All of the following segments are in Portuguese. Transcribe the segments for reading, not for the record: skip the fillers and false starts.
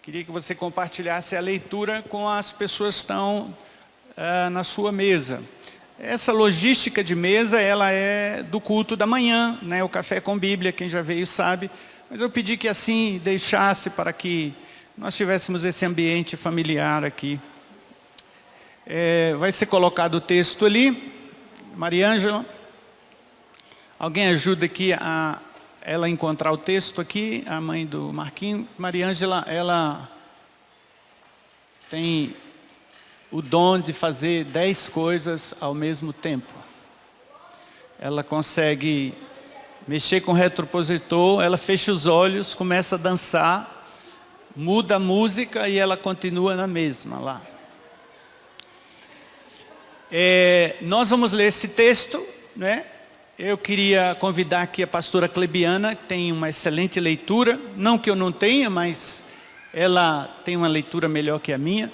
Queria que você compartilhasse a leitura com as pessoas que estão na sua mesa. Essa logística de mesa, ela é do culto da manhã, né? O Café com Bíblia, quem já veio sabe. Mas eu pedi que assim deixasse para que nós tivéssemos esse ambiente familiar aqui. Vai ser colocado o texto ali. Mariângela, alguém ajuda aqui a ela encontrar o texto aqui, a mãe do Marquinhos. Mariângela, ela tem o dom de fazer 10 coisas ao mesmo tempo. Ela consegue mexer com o retroprojetor, ela fecha os olhos, começa a dançar, muda a música e ela continua na mesma lá. Nós vamos ler esse texto, né? Eu queria convidar aqui a pastora Clebiana, que tem uma excelente leitura, não que eu não tenha, mas ela tem uma leitura melhor que a minha.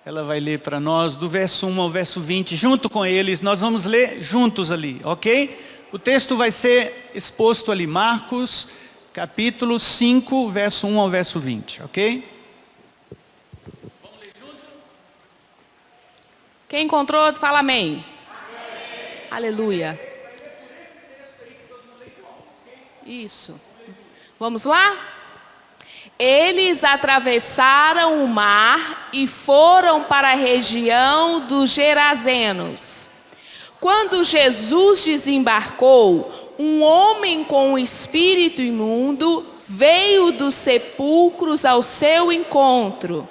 Ela vai ler para nós do verso 1 ao verso 20, junto com eles, nós vamos ler juntos ali, ok? O texto vai ser exposto ali, Marcos, capítulo 5, verso 1 ao verso 20, ok? Vamos ler junto? Quem encontrou, fala amém. Aleluia. Isso. Vamos lá? Eles atravessaram o mar e foram para a região dos Gerazenos. Quando Jesus desembarcou, um homem com um espírito imundo veio dos sepulcros ao seu encontro.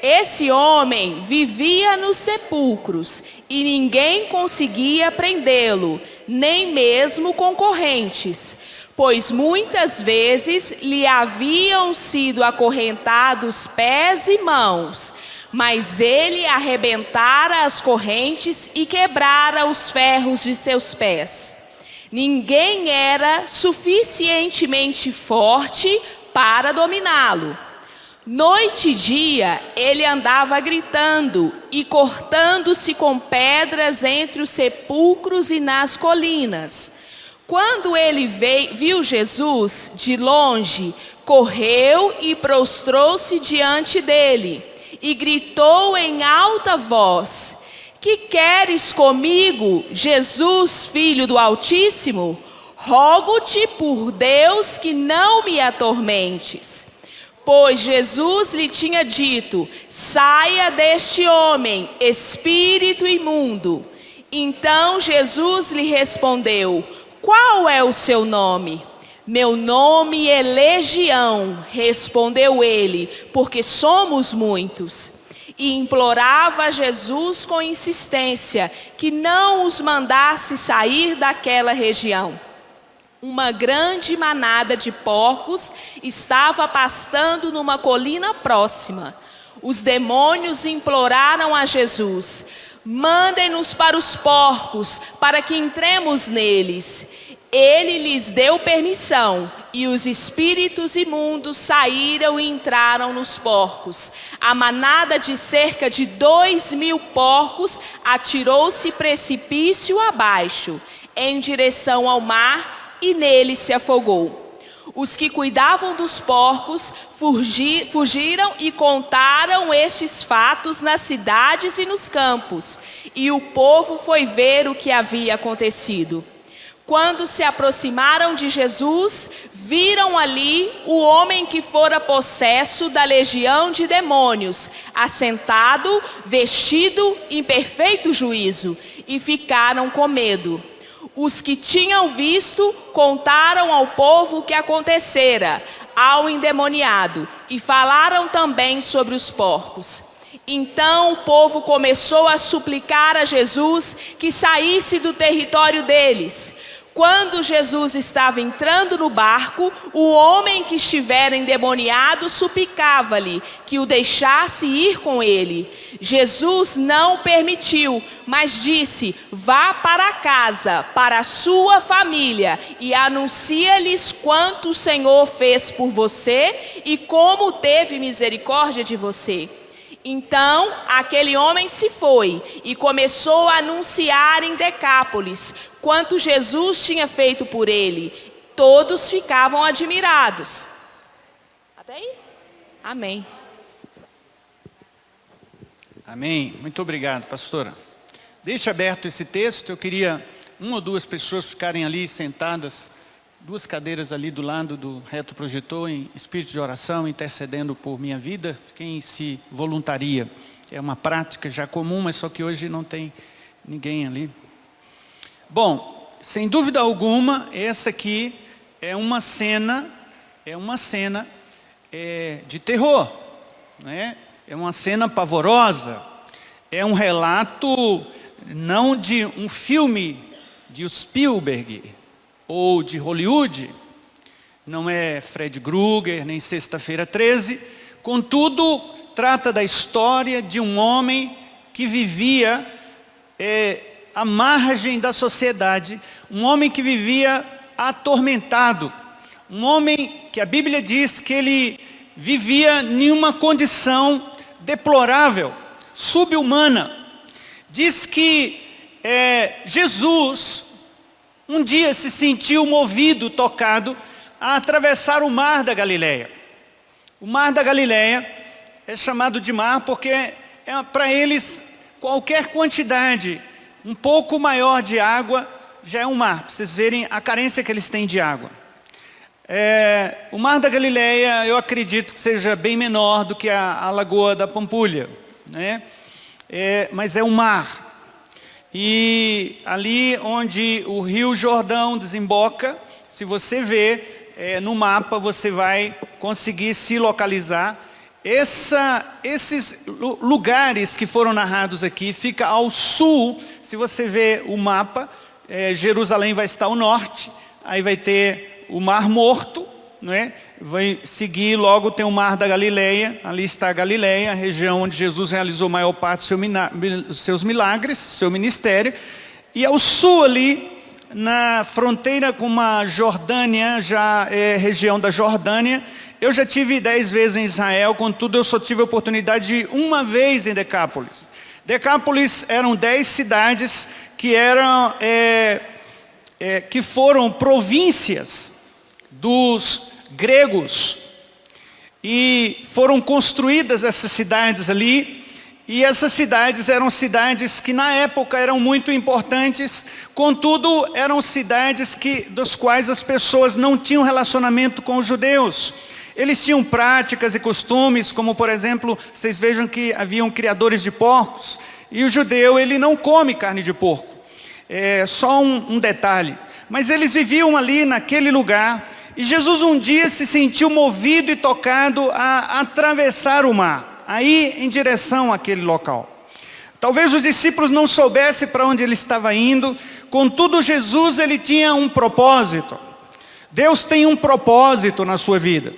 Esse homem vivia nos sepulcros e ninguém conseguia prendê-lo, nem mesmo com correntes, pois muitas vezes lhe haviam sido acorrentados pés e mãos, mas ele arrebentara as correntes e quebrara os ferros de seus pés. Ninguém era suficientemente forte para dominá-lo. Noite e dia, ele andava gritando e cortando-se com pedras entre os sepulcros e nas colinas. Quando ele viu Jesus de longe, correu e prostrou-se diante dele e gritou em alta voz: "Que queres comigo, Jesus, Filho do Altíssimo? Rogo-te por Deus que não me atormentes." Pois Jesus lhe tinha dito: "Saia deste homem, espírito imundo." Então Jesus lhe respondeu: "Qual é o seu nome?" "Meu nome é Legião", respondeu ele, "porque somos muitos." E implorava a Jesus com insistência que não os mandasse sair daquela região. Uma grande manada de porcos estava pastando numa colina próxima. Os demônios imploraram a Jesus: "Mandem-nos para os porcos, para que entremos neles." Ele lhes deu permissão, e os espíritos imundos saíram e entraram nos porcos. A manada de cerca de 2.000 porcos atirou-se precipício abaixo, em direção ao mar, e nele se afogou. Os que cuidavam dos porcos fugiram e contaram estes fatos nas cidades e nos campos, e o povo foi ver o que havia acontecido. Quando se aproximaram de Jesus, viram ali o homem que fora possesso da legião de demônios, assentado, vestido em perfeito juízo, e ficaram com medo. Os que tinham visto contaram ao povo o que acontecera ao endemoniado e falaram também sobre os porcos. Então o povo começou a suplicar a Jesus que saísse do território deles. Quando Jesus estava entrando no barco, o homem que estivera endemoniado suplicava-lhe que o deixasse ir com ele. Jesus não permitiu, mas disse: "Vá para casa, para a sua família, e anuncia-lhes quanto o Senhor fez por você e como teve misericórdia de você." Então aquele homem se foi e começou a anunciar em Decápolis quanto Jesus tinha feito por ele. Todos ficavam admirados. Até aí? Amém. Amém. Muito obrigado, pastora. Deixe aberto esse texto. Eu queria uma ou duas pessoas ficarem ali sentadas, duas cadeiras ali do lado do retroprojetor, em espírito de oração, intercedendo por minha vida. Quem se voluntaria? É uma prática já comum, mas só que hoje não tem ninguém ali. Bom, sem dúvida alguma, essa aqui é uma cena de terror, né? É uma cena pavorosa, é um relato não de um filme de Spielberg ou de Hollywood, não é Fred Krueger, nem Sexta-feira 13, contudo, trata da história de um homem que vivia à margem da sociedade, um homem que vivia atormentado, um homem que a Bíblia diz que ele vivia em uma condição deplorável, subhumana. Diz que Jesus um dia se sentiu movido, tocado, a atravessar o mar da Galileia. O mar da Galileia é chamado de mar porque para eles qualquer quantidade um pouco maior de água já é um mar, para vocês verem a carência que eles têm de água. O mar da Galileia, eu acredito que seja bem menor do que a lagoa da Pampulha, né? Mas é um mar. E ali onde o rio Jordão desemboca, se você ver no mapa, você vai conseguir se localizar. Esses lugares que foram narrados aqui, fica ao sul, se você ver o mapa, Jerusalém vai estar ao norte, aí vai ter o Mar Morto, né? Vai seguir, logo tem o Mar da Galileia, ali está a Galileia, a região onde Jesus realizou a maior parte dos seus milagres, seu ministério. E ao sul ali, na fronteira com a Jordânia, já é região da Jordânia. Eu já tive 10 vezes em Israel, contudo eu só tive a oportunidade de ir uma vez em Decápolis. Decápolis eram 10 cidades que foram províncias dos gregos, e foram construídas essas cidades ali, e essas cidades eram cidades que na época eram muito importantes, contudo eram cidades das quais as pessoas não tinham relacionamento com os judeus. Eles tinham práticas e costumes, como por exemplo, vocês vejam que haviam criadores de porcos, e o judeu ele não come carne de porco, só um detalhe, mas eles viviam ali naquele lugar. E Jesus um dia se sentiu movido e tocado a atravessar o mar, a ir em direção àquele local. Talvez os discípulos não soubessem para onde ele estava indo, contudo Jesus ele tinha um propósito. Deus tem um propósito na sua vida.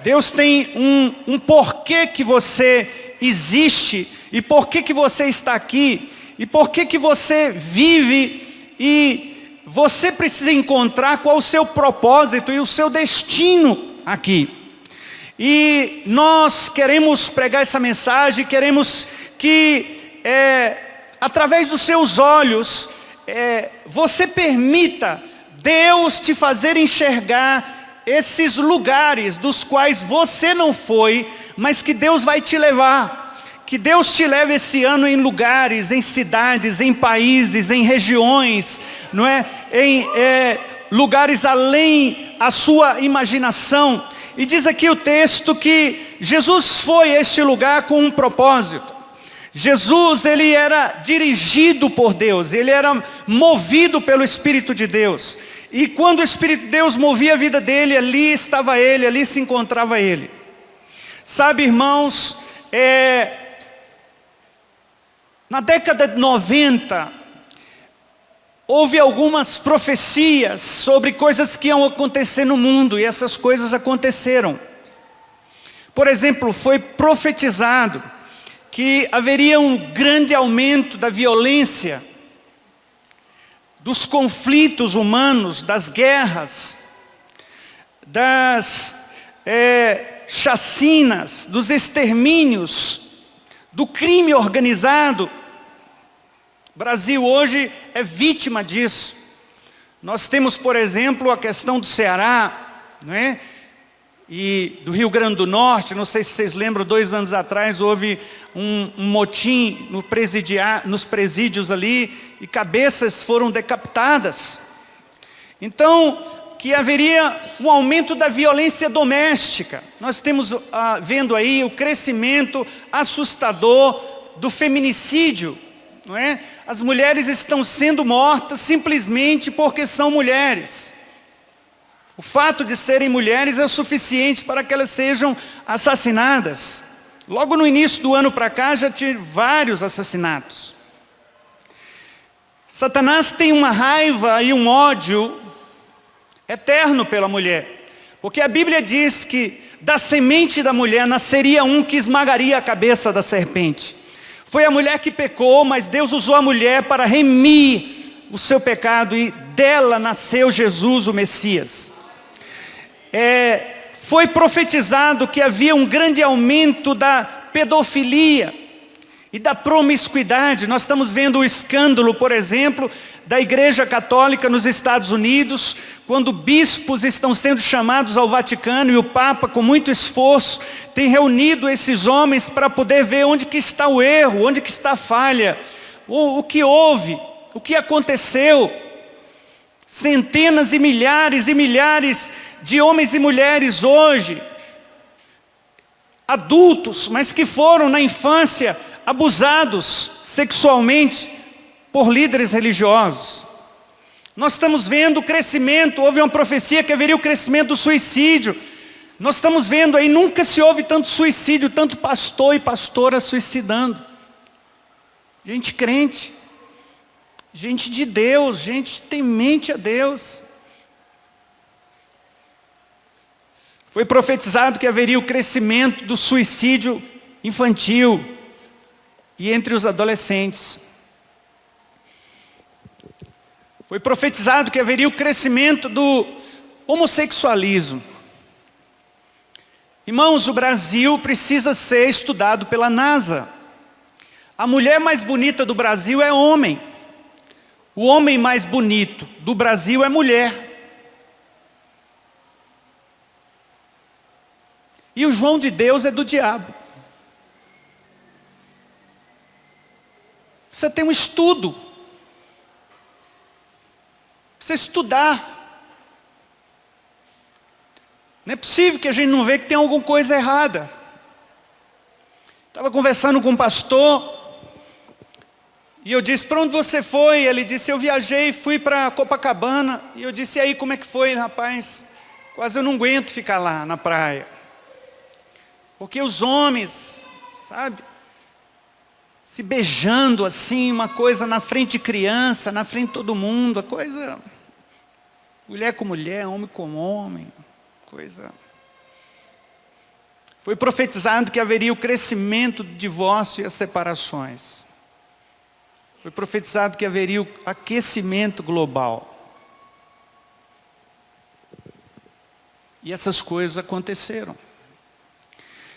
Deus tem um porquê que você existe, e porquê que você está aqui, e porquê que você vive, e você precisa encontrar qual o seu propósito e o seu destino aqui. E nós queremos pregar essa mensagem, queremos que, através dos seus olhos, você permita Deus te fazer enxergar esses lugares dos quais você não foi, mas que Deus vai te levar. Que Deus te leve esse ano em lugares, em cidades, em países, em regiões, não é? Em lugares além a sua imaginação. E diz aqui o texto que Jesus foi a este lugar com um propósito. Jesus, ele era dirigido por Deus, ele era movido pelo Espírito de Deus. E quando o Espírito de Deus movia a vida dele, ali estava ele, ali se encontrava ele. Sabe, irmãos, na década de 90, houve algumas profecias sobre coisas que iam acontecer no mundo, e essas coisas aconteceram. Por exemplo, foi profetizado que haveria um grande aumento da violência, dos conflitos humanos, das guerras, das chacinas, dos extermínios, do crime organizado. O Brasil hoje é vítima disso. Nós temos, por exemplo, a questão do Ceará, não é? e do Rio Grande do Norte, não sei se vocês lembram, 2 anos atrás houve um motim nos presídios ali, e cabeças foram decapitadas. Então, que haveria um aumento da violência doméstica. Nós estamos vendo aí o crescimento assustador do feminicídio, não é? As mulheres estão sendo mortas simplesmente porque são mulheres. O fato de serem mulheres é o suficiente para que elas sejam assassinadas. Logo no início do ano para cá já tive vários assassinatos. Satanás tem uma raiva e um ódio eterno pela mulher. Porque a Bíblia diz que da semente da mulher nasceria um que esmagaria a cabeça da serpente. Foi a mulher que pecou, mas Deus usou a mulher para remir o seu pecado e dela nasceu Jesus, o Messias. Foi profetizado que havia um grande aumento da pedofilia e da promiscuidade. Nós estamos vendo o escândalo, por exemplo, da Igreja Católica nos Estados Unidos, quando bispos estão sendo chamados ao Vaticano e o Papa, com muito esforço, tem reunido esses homens para poder ver onde que está o erro, onde que está a falha, o que houve, o que aconteceu. Centenas e milhares de homens e mulheres hoje, adultos, mas que foram na infância abusados sexualmente por líderes religiosos. Nós estamos vendo o crescimento, houve uma profecia que haveria o crescimento do suicídio. Nós estamos vendo aí, nunca se houve tanto suicídio, tanto pastor e pastora suicidando. Gente crente, gente de Deus, gente temente a Deus. Foi profetizado que haveria o crescimento do suicídio infantil e entre os adolescentes. Foi profetizado que haveria o crescimento do homossexualismo. Irmãos, o Brasil precisa ser estudado pela NASA. A mulher mais bonita do Brasil é homem. O homem mais bonito do Brasil é mulher. E o João de Deus é do diabo. Precisa ter um estudo. Precisa estudar. Não é possível que a gente não veja que tem alguma coisa errada. Estava conversando com um pastor, e eu disse, para onde você foi? Ele disse, eu viajei, fui para Copacabana. E eu disse, e aí, como é que foi, rapaz? Quase eu não aguento ficar lá na praia. Porque os homens, sabe, se beijando assim, uma coisa na frente de criança, na frente de todo mundo, a coisa, mulher com mulher, homem com homem, coisa. Foi profetizado que haveria o crescimento do divórcio e as separações. Foi profetizado que haveria o aquecimento global. E essas coisas aconteceram.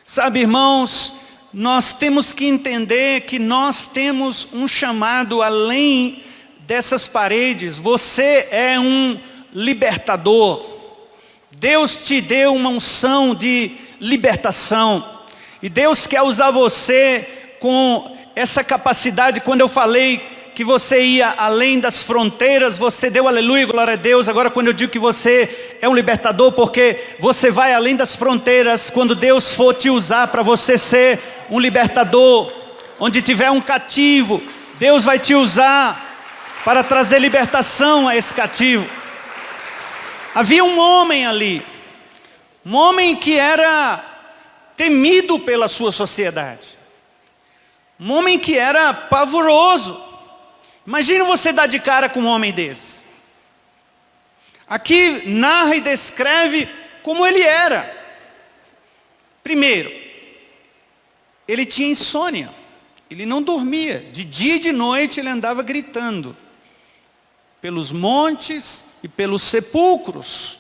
Sabe, irmãos, nós temos que entender que nós temos um chamado além dessas paredes. Você é um libertador. Deus te deu uma unção de libertação. E Deus quer usar você com essa capacidade. Quando eu falei que você ia além das fronteiras, você deu aleluia, glória a Deus. Agora quando eu digo que você é um libertador, porque você vai além das fronteiras, quando Deus for te usar para você ser um libertador, onde tiver um cativo, Deus vai te usar para trazer libertação a esse cativo. Havia um homem ali, um homem que era temido pela sua sociedade, um homem que era pavoroso. Imagina você dar de cara com um homem desse. Aqui narra e descreve como ele era. Primeiro, ele tinha insônia. Ele não dormia. De dia e de noite ele andava gritando. Pelos montes e pelos sepulcros.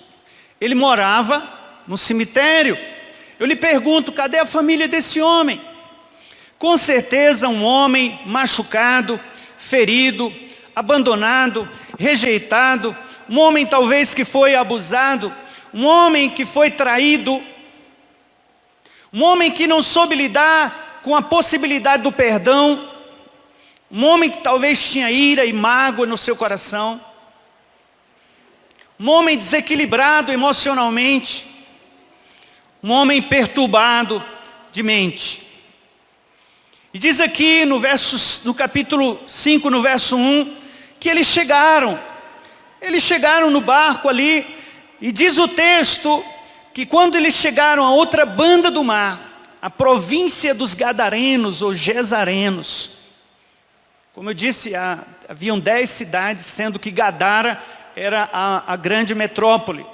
Ele morava no cemitério. Eu lhe pergunto, cadê a família desse homem? Com certeza um homem machucado, ferido, abandonado, rejeitado, um homem talvez que foi abusado, um homem que foi traído, Um homem que não soube lidar com a possibilidade do perdão. Um homem que talvez tinha ira e mágoa no seu coração. Um homem desequilibrado emocionalmente. Um homem perturbado de mente. E diz aqui no capítulo 5, no verso 1, que eles chegaram no barco ali, e diz o texto que quando eles chegaram a outra banda do mar, a província dos Gadarenos ou Gesarenos, como eu disse, haviam 10 cidades, sendo que Gadara era a grande metrópole.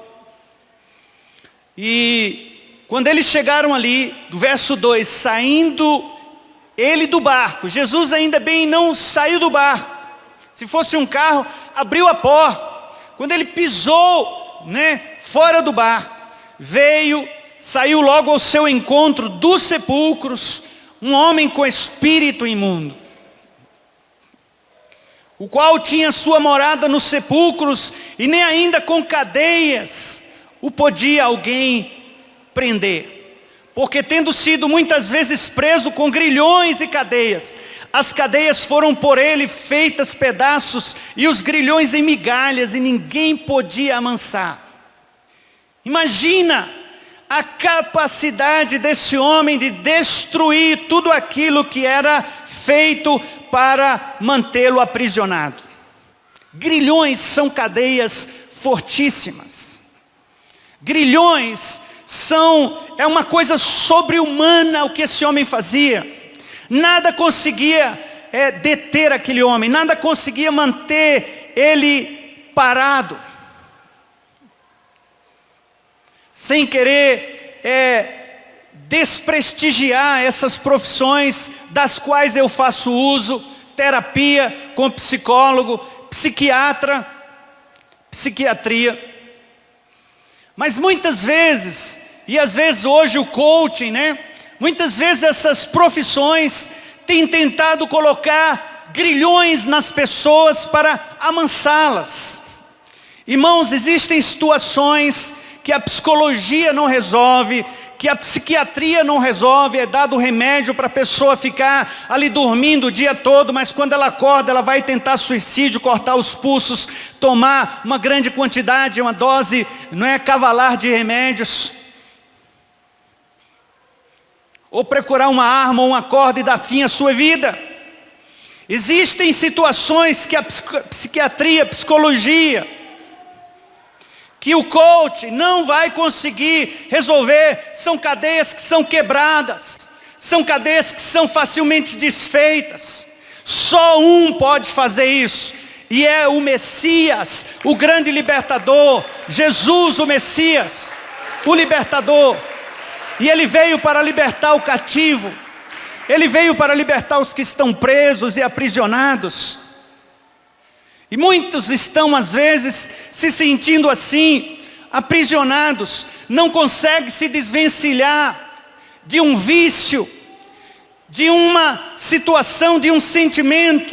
E quando eles chegaram ali, do verso 2, saindo ele do barco, Jesus ainda bem não saiu do barco. Se fosse um carro, abriu a porta. Quando ele pisou, fora do barco, saiu logo ao seu encontro dos sepulcros, um homem com espírito imundo, o qual tinha sua morada nos sepulcros, e nem ainda com cadeias o podia alguém prender. Porque tendo sido muitas vezes preso com grilhões e cadeias, as cadeias foram por ele feitas pedaços, e os grilhões em migalhas, e ninguém podia amansar. Imagina a capacidade desse homem de destruir tudo aquilo que era feito para mantê-lo aprisionado. Grilhões são cadeias fortíssimas. Grilhões é uma coisa sobre-humana o que esse homem fazia. Nada conseguia deter aquele homem, nada conseguia manter ele parado. Sem querer desprestigiar essas profissões das quais eu faço uso, terapia com psicólogo, psiquiatra, psiquiatria. Mas muitas vezes, e às vezes hoje o coaching, muitas vezes essas profissões têm tentado colocar grilhões nas pessoas para amansá-las. Irmãos, existem situações que a psicologia não resolve, que a psiquiatria não resolve, é dado remédio para a pessoa ficar ali dormindo o dia todo, mas quando ela acorda, ela vai tentar suicídio, cortar os pulsos, tomar uma grande quantidade, uma dose, cavalar de remédios. Ou procurar uma arma ou uma corda e dar fim à sua vida. Existem situações que a psiquiatria, a psicologia, que o coach não vai conseguir resolver. São cadeias que são quebradas, são cadeias que são facilmente desfeitas. Só um pode fazer isso, e é o Messias, o grande libertador, Jesus o Messias, o libertador. E ele veio para libertar o cativo, ele veio para libertar os que estão presos e aprisionados. E muitos estão às vezes se sentindo assim, aprisionados, não conseguem se desvencilhar de um vício, de uma situação, de um sentimento,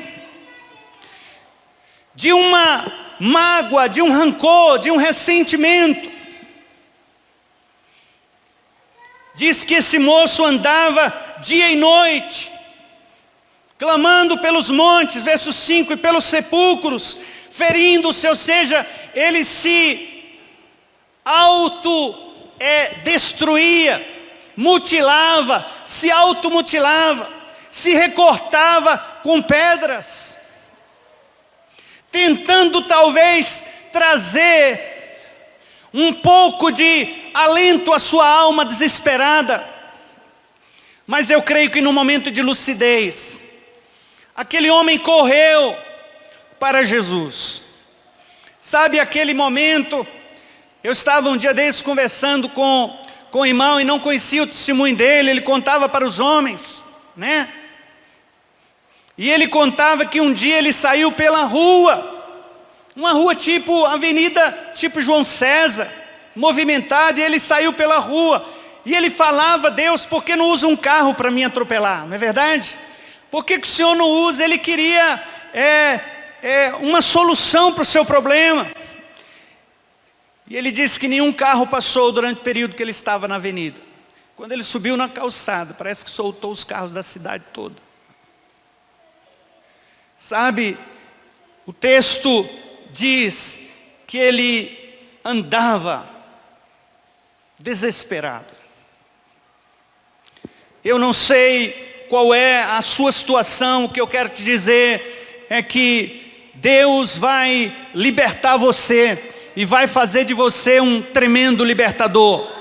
de uma mágoa, de um rancor, de um ressentimento. Diz que esse moço andava dia e noite, clamando pelos montes, verso 5, e pelos sepulcros, ferindo-se, ou seja, ele se destruía, mutilava, se automutilava, se recortava com pedras, tentando talvez trazer um pouco de alento à sua alma desesperada. Mas eu creio que no momento de lucidez, aquele homem correu para Jesus. Sabe aquele momento, eu estava um dia desses conversando com o irmão e não conhecia o testemunho dele, ele contava para os homens, E ele contava que um dia ele saiu pela rua, uma rua tipo avenida, tipo João César, movimentada, e ele saiu pela rua. E ele falava: Deus, por que não usa um carro para me atropelar? Não é verdade? Por que o Senhor não usa? Ele queria uma solução para o seu problema. E ele disse que nenhum carro passou durante o período que ele estava na avenida. Quando ele subiu na calçada, parece que soltou os carros da cidade toda. Sabe, o texto diz que ele andava desesperado. Eu não sei qual é a sua situação, o que eu quero te dizer é que Deus vai libertar você e vai fazer de você um tremendo libertador.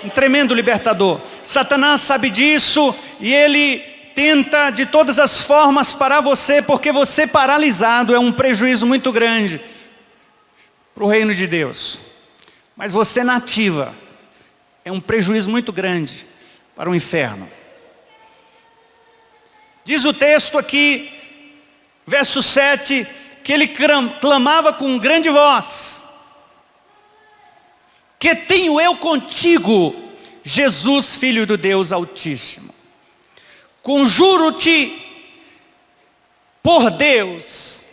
Um tremendo libertador. Satanás sabe disso e ele tenta de todas as formas parar você, porque você paralisado é um prejuízo muito grande para o reino de Deus. Mas você na ativa é um prejuízo muito grande para o inferno. Diz o texto aqui, verso 7, que ele clamava com grande voz: que tenho eu contigo, Jesus, Filho do Deus Altíssimo? Conjuro-te por Deus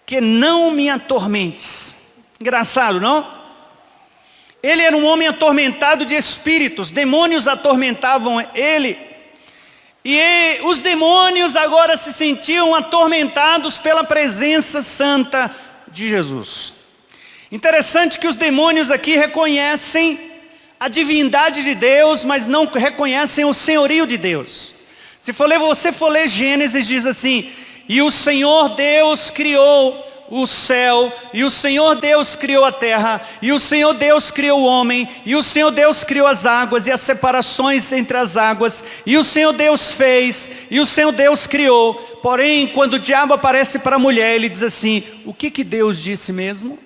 que não me atormentes. Engraçado, não? Ele era um homem atormentado de espíritos, demônios atormentavam ele. E os demônios agora se sentiam atormentados pela presença santa de Jesus. Interessante que os demônios aqui reconhecem a divindade de Deus, mas não reconhecem o senhorio de Deus. Se você for ler Gênesis, diz assim: e o Senhor Deus criou o céu, e o Senhor Deus criou a terra, e o Senhor Deus criou o homem, e o Senhor Deus criou as águas e as separações entre as águas, e o Senhor Deus fez, e o Senhor Deus criou. Porém, quando o diabo aparece para a mulher, ele diz assim: o que Deus disse mesmo?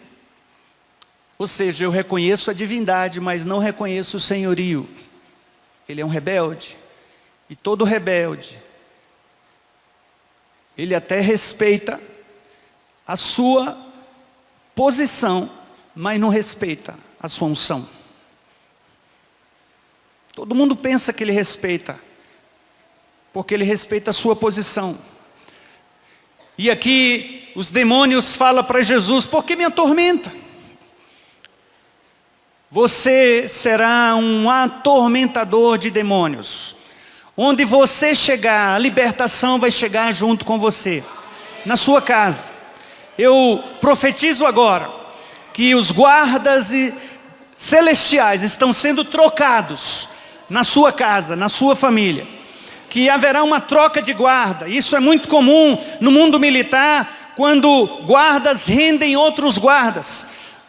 Ou seja, eu reconheço a divindade, mas não reconheço o senhorio. Ele é um rebelde, e todo rebelde, ele até respeita a sua posição, mas não respeita a sua unção. Todo mundo pensa que ele respeita, porque ele respeita a sua posição. E aqui os demônios falam para Jesus: por que me atormenta? Você será um atormentador de demônios. Onde você chegar, a libertação vai chegar junto com você. Na sua casa. Eu profetizo agora que os guardas celestiais estão sendo trocados na sua casa, na sua família. Que haverá uma troca de guarda. Isso é muito comum no mundo militar, quando guardas rendem outros guardas.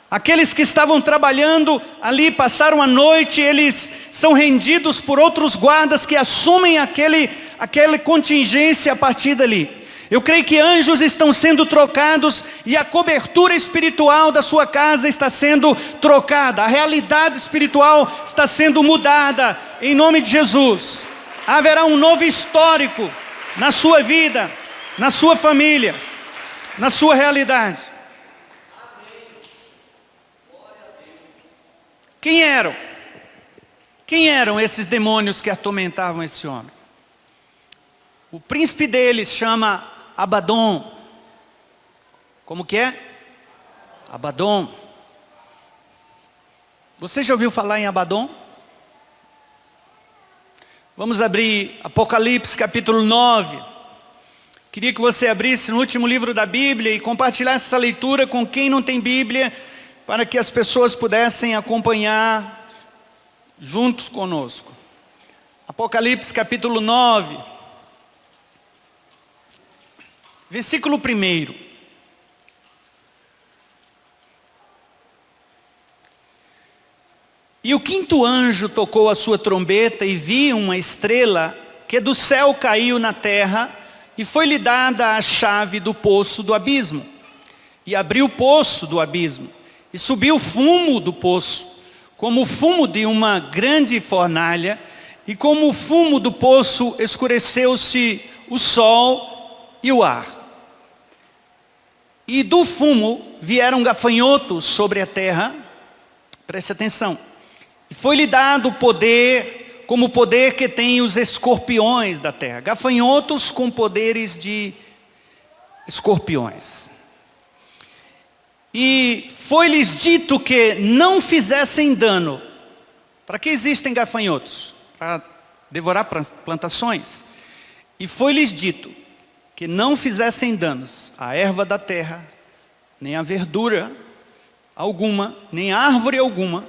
Aqueles que estavam trabalhando ali, passaram a noite, eles são rendidos por outros guardas que assumem aquela contingência a partir dali. Eu creio que anjos estão sendo trocados e a cobertura espiritual da sua casa está sendo trocada. A realidade espiritual está sendo mudada em nome de Jesus. Haverá um novo histórico na sua vida, na sua família, na sua realidade. Quem eram? Quem eram esses demônios que atormentavam esse homem? O príncipe deles chama Abaddon. Como que é? Abaddon. Você já ouviu falar em Abaddon? Vamos abrir Apocalipse capítulo 9. Queria que você abrisse no último livro da Bíblia e compartilhasse essa leitura com quem não tem Bíblia, para que as pessoas pudessem acompanhar juntos conosco. Apocalipse capítulo 9, versículo 1. E o quinto anjo tocou a sua trombeta e vi uma estrela que do céu caiu na terra e foi-lhe dada a chave do poço do abismo. E abriu o poço do abismo e subiu fumo do poço, como o fumo de uma grande fornalha, e como o fumo do poço escureceu-se o sol e o ar. E do fumo vieram gafanhotos sobre a terra, preste atenção, e foi-lhe dado poder, como o poder que tem os escorpiões da terra. Gafanhotos com poderes de escorpiões. E foi-lhes dito que não fizessem dano. Para que existem gafanhotos? para devorar plantações. E foi-lhes dito que não fizessem danos à erva da terra, nem à verdura alguma, nem à árvore alguma,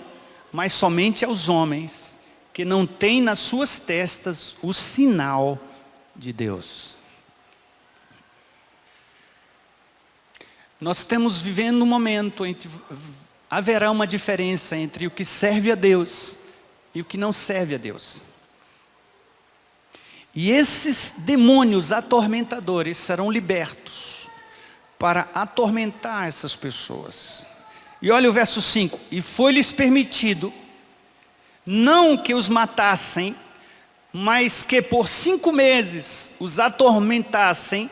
mas somente aos homens que não têm nas suas testas o sinal de Deus. Nós estamos vivendo um momento em que haverá uma diferença entre o que serve a Deus e o que não serve a Deus. E esses demônios atormentadores serão libertos para atormentar essas pessoas. E olha o verso 5. E foi-lhes permitido, não que os matassem, mas que por 5 meses os atormentassem,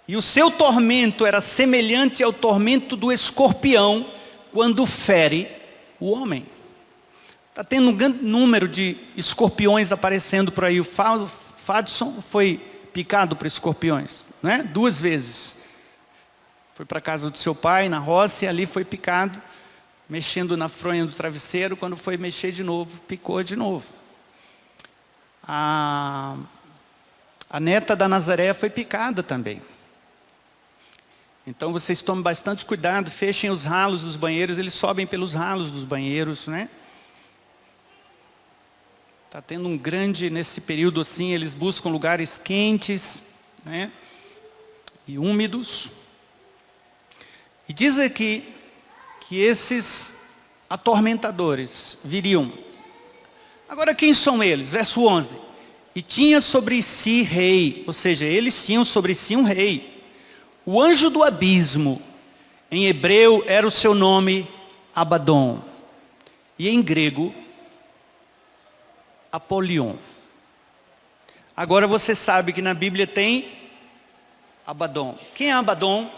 e o seu tormento era semelhante ao tormento do escorpião, quando fere o homem. Está tendo um grande número de escorpiões aparecendo por aí. O Fadson foi picado por escorpiões, né? 2 vezes. Foi para a casa do seu pai, na roça, e ali foi picado, mexendo na fronha do travesseiro. Quando foi mexer de novo, picou de novo. A neta da Nazaré foi picada também. Então vocês tomem bastante cuidado, fechem os ralos dos banheiros, eles sobem pelos ralos dos banheiros, né? Está tendo um grande, nesse período assim, eles buscam lugares quentes, né? E úmidos. E diz aqui que esses atormentadores viriam. Agora quem são eles? Verso 11. E tinha sobre si rei, ou seja, eles tinham sobre si um rei. O anjo do abismo, em hebreu era o seu nome Abaddon. E em grego, Apolion. Agora você sabe que na Bíblia tem Abaddon. Quem é Abaddon?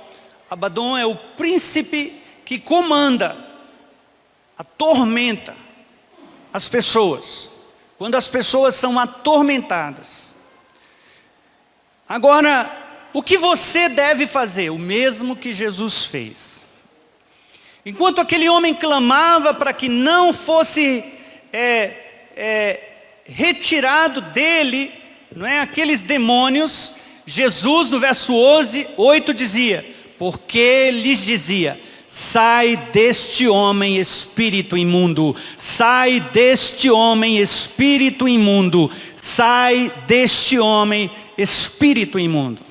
Abaddon é o príncipe que comanda, atormenta as pessoas. Quando as pessoas são atormentadas. Agora, o que você deve fazer? O mesmo que Jesus fez. Enquanto aquele homem clamava para que não fosse retirado dele, não é, aqueles demônios, Jesus no verso 8 dizia, porque lhes dizia, sai deste homem espírito imundo, sai deste homem espírito imundo, sai deste homem espírito imundo.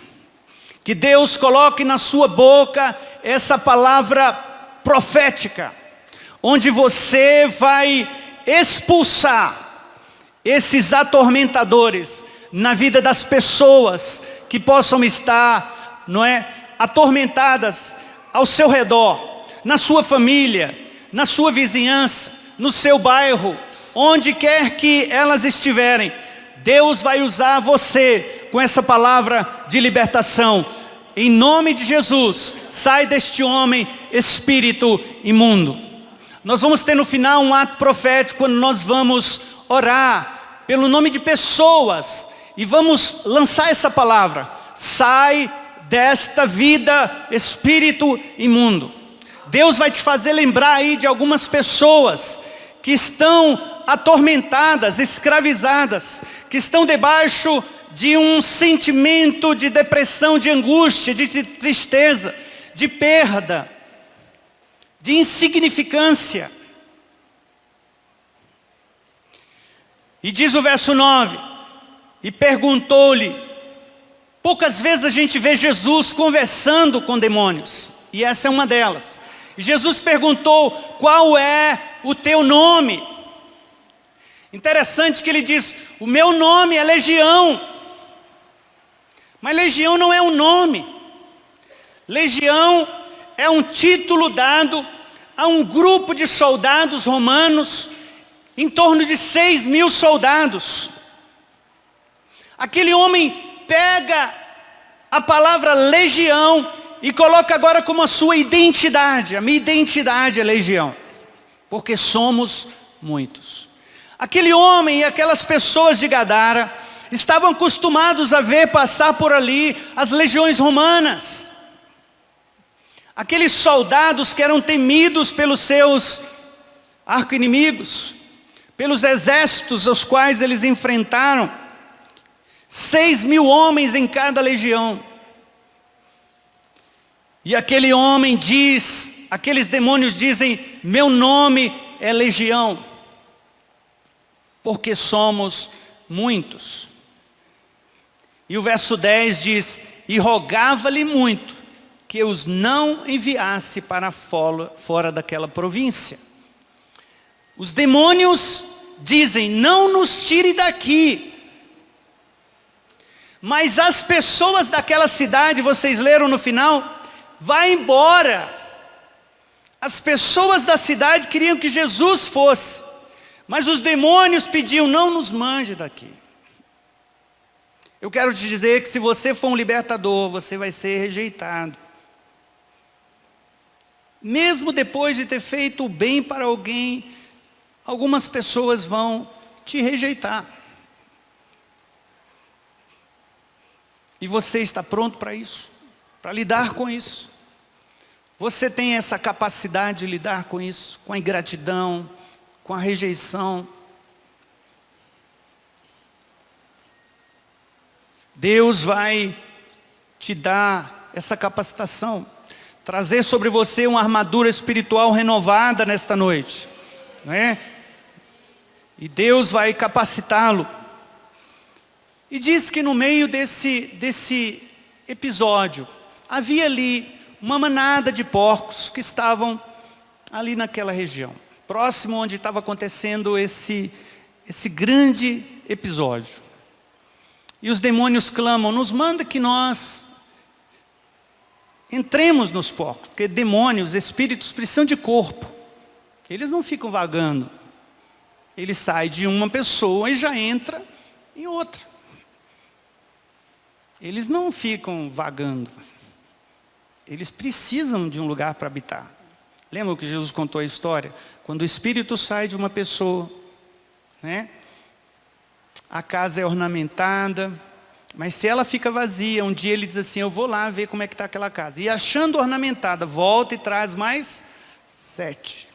Que Deus coloque na sua boca essa palavra profética, onde você vai expulsar esses atormentadores na vida das pessoas que possam estar, não é, atormentadas ao seu redor, na sua família, na sua vizinhança, no seu bairro, onde quer que elas estiverem. Deus vai usar você com essa palavra de libertação. Em nome de Jesus, sai deste homem espírito imundo. Nós vamos ter no final um ato profético, quando nós vamos orar pelo nome de pessoas e vamos lançar essa palavra. Sai desta vida espírito imundo. Deus vai te fazer lembrar aí de algumas pessoas que estão atormentadas, escravizadas, que estão debaixo de um sentimento de depressão, de angústia, de tristeza, de perda, de insignificância. E diz o verso 9, e perguntou-lhe, poucas vezes a gente vê Jesus conversando com demônios, e essa é uma delas. E Jesus perguntou, qual é o teu nome? Interessante que ele diz, o meu nome é Legião. Mas Legião não é um nome. Legião é um título dado a um grupo de soldados romanos, em torno de 6.000 soldados. Aquele homem pega a palavra legião e coloca agora como a sua identidade. A minha identidade é legião, porque somos muitos. Aquele homem e aquelas pessoas de Gadara estavam acostumados a ver passar por ali as legiões romanas. Aqueles soldados que eram temidos pelos seus arqui-inimigos, pelos exércitos aos quais eles enfrentaram, 6.000 homens em cada legião. E aquele homem diz, aqueles demônios dizem, meu nome é Legião, porque somos muitos. E o verso 10 diz, e rogava-lhe muito, que os não enviasse para fora daquela província. Os demônios dizem, não nos tire daqui. Mas as pessoas daquela cidade, vocês leram no final, vai embora. As pessoas da cidade queriam que Jesus fosse, mas os demônios pediam, não nos mande daqui. Eu quero te dizer que se você for um libertador, você vai ser rejeitado. Mesmo depois de ter feito o bem para alguém, algumas pessoas vão te rejeitar. E você está pronto para isso? Para lidar com isso? Você tem essa capacidade de lidar com isso? Com a ingratidão, com a rejeição? Deus vai te dar essa capacitação. Trazer sobre você uma armadura espiritual renovada nesta noite. Não é? E Deus vai capacitá-lo. E diz que no meio desse episódio, havia ali uma manada de porcos que estavam ali naquela região. Próximo onde estava acontecendo esse grande episódio. E os demônios clamam, nos manda que nós entremos nos porcos. Porque demônios, espíritos precisam de corpo. Eles não ficam vagando. Ele sai de uma pessoa e já entra em outra. Eles não ficam vagando. Eles precisam de um lugar para habitar. Lembra que Jesus contou a história? Quando o espírito sai de uma pessoa, né? A casa é ornamentada, mas se ela fica vazia, um dia ele diz assim, eu vou lá ver como é que está aquela casa. E achando ornamentada, volta e traz mais 7.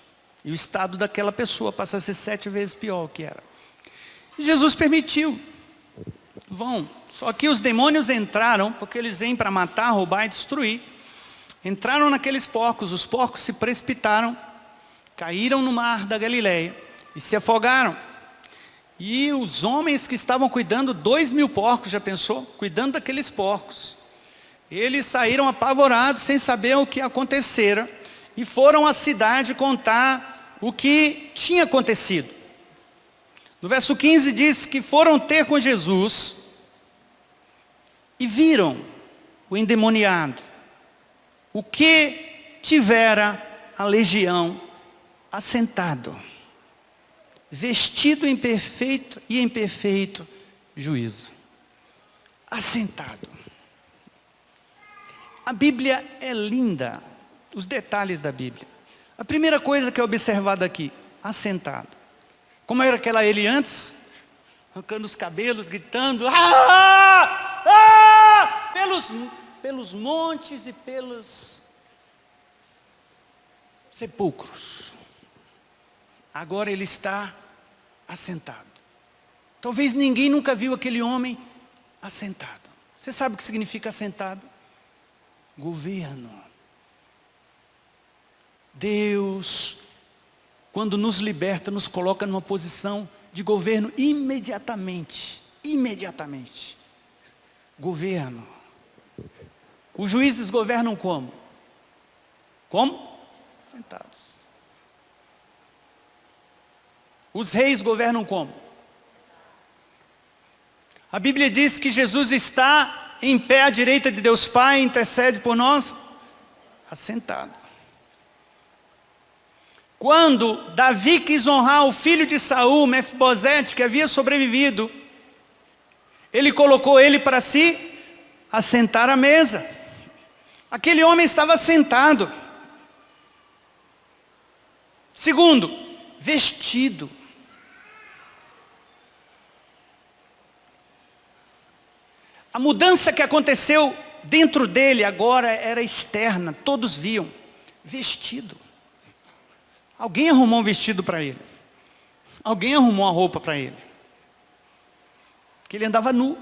E o estado daquela pessoa passa a ser 7 vezes pior o que era. E Jesus permitiu. Vão. Só que os demônios entraram, porque eles vêm para matar, roubar e destruir. Entraram naqueles porcos, os porcos se precipitaram, caíram no mar da Galileia e se afogaram. E os homens que estavam cuidando, 2.000 porcos, já pensou? Cuidando daqueles porcos. Eles saíram apavorados, sem saber o que acontecera, e foram à cidade contar o que tinha acontecido. No verso 15 diz que foram ter com Jesus e viram o endemoniado, o que tivera a legião assentado, vestido em perfeito e em perfeito juízo. Assentado. A Bíblia é linda, os detalhes da Bíblia. A primeira coisa que é observada aqui, assentado. Como era aquela ele antes? Arrancando os cabelos, gritando, pelos montes e pelos sepulcros. Agora ele está assentado. Talvez ninguém nunca viu aquele homem assentado. Você sabe o que significa assentado? Governo. Deus, quando nos liberta, nos coloca numa posição de governo imediatamente. Imediatamente. Governo. Os juízes governam como? Como? Sentados. Os reis governam como? A Bíblia diz que Jesus está em pé à direita de Deus Pai, intercede por nós, assentado. Quando Davi quis honrar o filho de Saul, Mefibosete, que havia sobrevivido, ele colocou ele para se assentar à mesa. Aquele homem estava sentado. Segundo, vestido. A mudança que aconteceu dentro dele agora era externa, todos viam. Vestido. Alguém arrumou um vestido para ele. Alguém arrumou uma roupa para ele. Porque ele andava nu.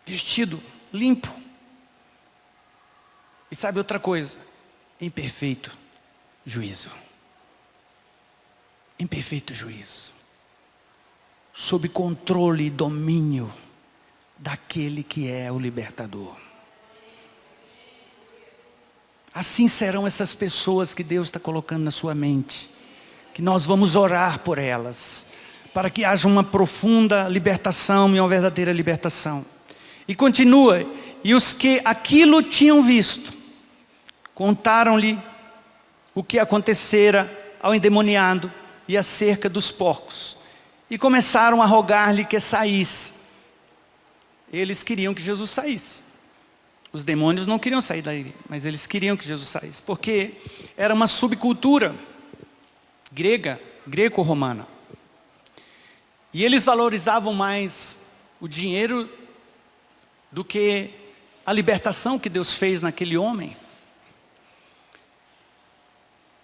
Vestido, limpo. E sabe outra coisa? Em perfeito juízo. Em perfeito juízo. Sob controle e domínio daquele que é o libertador. Assim serão essas pessoas que Deus está colocando na sua mente. Que nós vamos orar por elas. Para que haja uma profunda libertação e uma verdadeira libertação. E continua. E os que aquilo tinham visto, contaram-lhe o que acontecera ao endemoniado e acerca dos porcos. E começaram a rogar-lhe que saísse. Eles queriam que Jesus saísse. Os demônios não queriam sair daí, mas eles queriam que Jesus saísse. Porque era uma subcultura grega, greco-romana. E eles valorizavam mais o dinheiro do que a libertação que Deus fez naquele homem.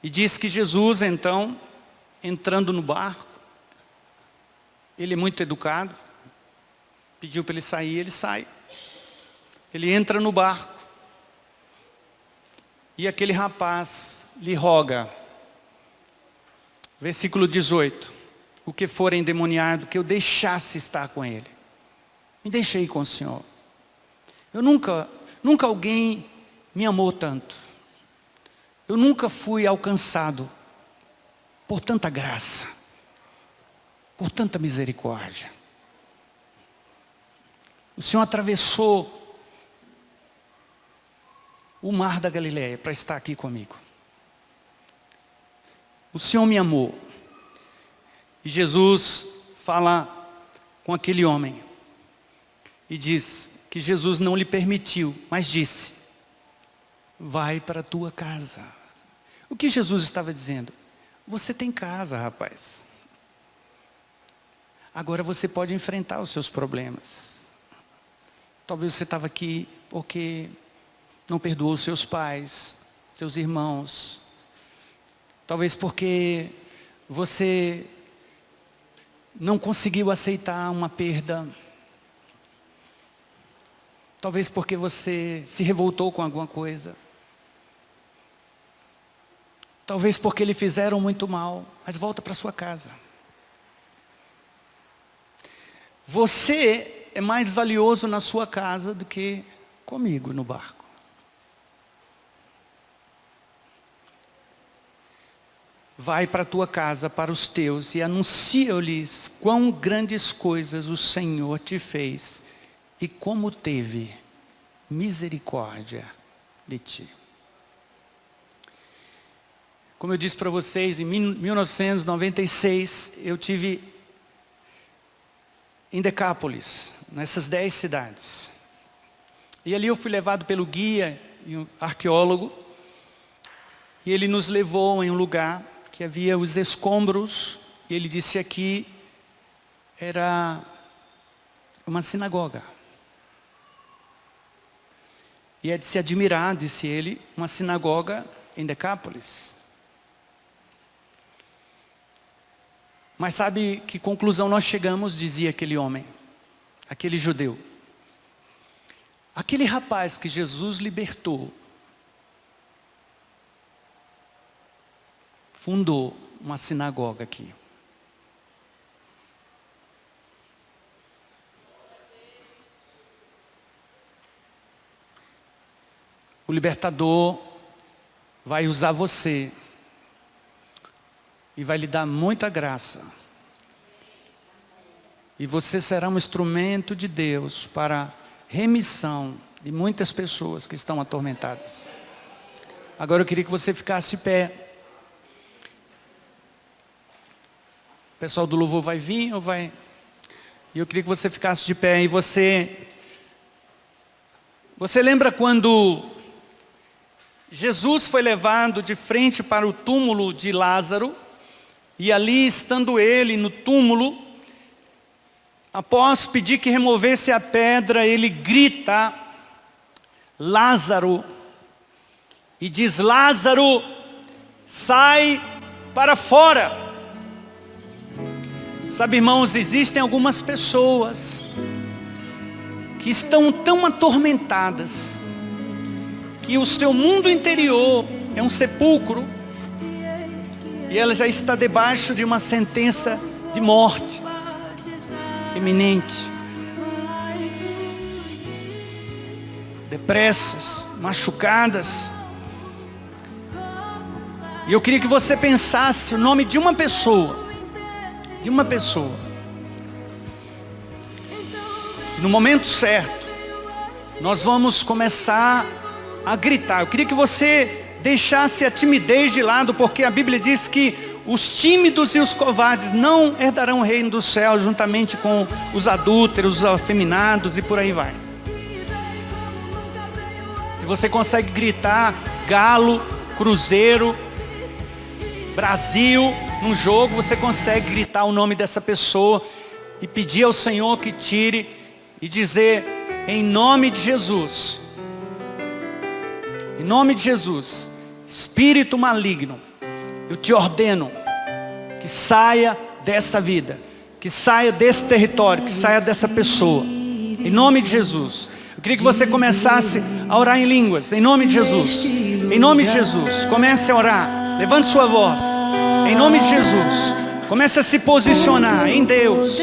E diz que Jesus, então, entrando no barco, ele é muito educado, pediu para ele sair, ele sai. Ele entra no barco, e aquele rapaz lhe roga, versículo 18, o que for endemoniado, que eu deixasse estar com ele. Me deixei com o Senhor. Eu nunca alguém me amou tanto. Eu nunca fui alcançado por tanta graça, por tanta misericórdia. O Senhor atravessou o mar da Galileia para estar aqui comigo. O Senhor me amou. E Jesus fala com aquele homem e diz que Jesus não lhe permitiu, mas disse: vai para a tua casa. O que Jesus estava dizendo? Você tem casa, rapaz. Agora você pode enfrentar os seus problemas. Talvez você estava aqui porque não perdoou seus pais, seus irmãos. Talvez porque você não conseguiu aceitar uma perda. Talvez porque você se revoltou com alguma coisa. Talvez porque lhe fizeram muito mal. Mas volta para sua casa. Você é mais valioso na sua casa do que comigo no barco. Vai para a tua casa, para os teus, e anuncia-lhes quão grandes coisas o Senhor te fez e como teve misericórdia de ti. Como eu disse para vocês, em 1996, eu tive em Decápolis, nessas 10 cidades. E ali eu fui levado pelo guia, um arqueólogo, e ele nos levou em um lugar que havia os escombros, e ele disse aqui, era uma sinagoga. E é de se admirar, disse ele, uma sinagoga em Decápolis. Mas sabe que conclusão nós chegamos, dizia aquele homem, aquele judeu. Aquele rapaz que Jesus libertou, fundou uma sinagoga aqui. O libertador vai usar você e vai lhe dar muita graça. E você será um instrumento de Deus para remissão de muitas pessoas que estão atormentadas. Agora eu queria que você ficasse de pé. O pessoal do louvor vai vir ou vai? E eu queria que você ficasse de pé. E você lembra quando Jesus foi levado de frente para o túmulo de Lázaro? E ali, estando ele no túmulo, após pedir que removesse a pedra, ele grita, Lázaro, e diz, Lázaro, sai para fora. Sabe, irmãos, existem algumas pessoas que estão tão atormentadas que o seu mundo interior é um sepulcro e ela já está debaixo de uma sentença de morte iminente. Depressas, machucadas. E eu queria que você pensasse o nome de uma pessoa. De uma pessoa. No momento certo, nós vamos começar a gritar. Eu queria que você deixasse a timidez de lado, porque a Bíblia diz que os tímidos e os covardes não herdarão o reino do céu, juntamente com os adúlteros, os afeminados e por aí vai. Se você consegue gritar Galo, Cruzeiro, Brasil, num jogo, você consegue gritar o nome dessa pessoa e pedir ao Senhor que tire e dizer, em nome de Jesus, em nome de Jesus, espírito maligno, eu te ordeno que saia dessa vida, que saia desse território, que saia dessa pessoa, em nome de Jesus. Eu queria que você começasse a orar em línguas, em nome de Jesus, em nome de Jesus. Comece a orar, levante sua voz, em nome de Jesus. Comece a se posicionar em Deus.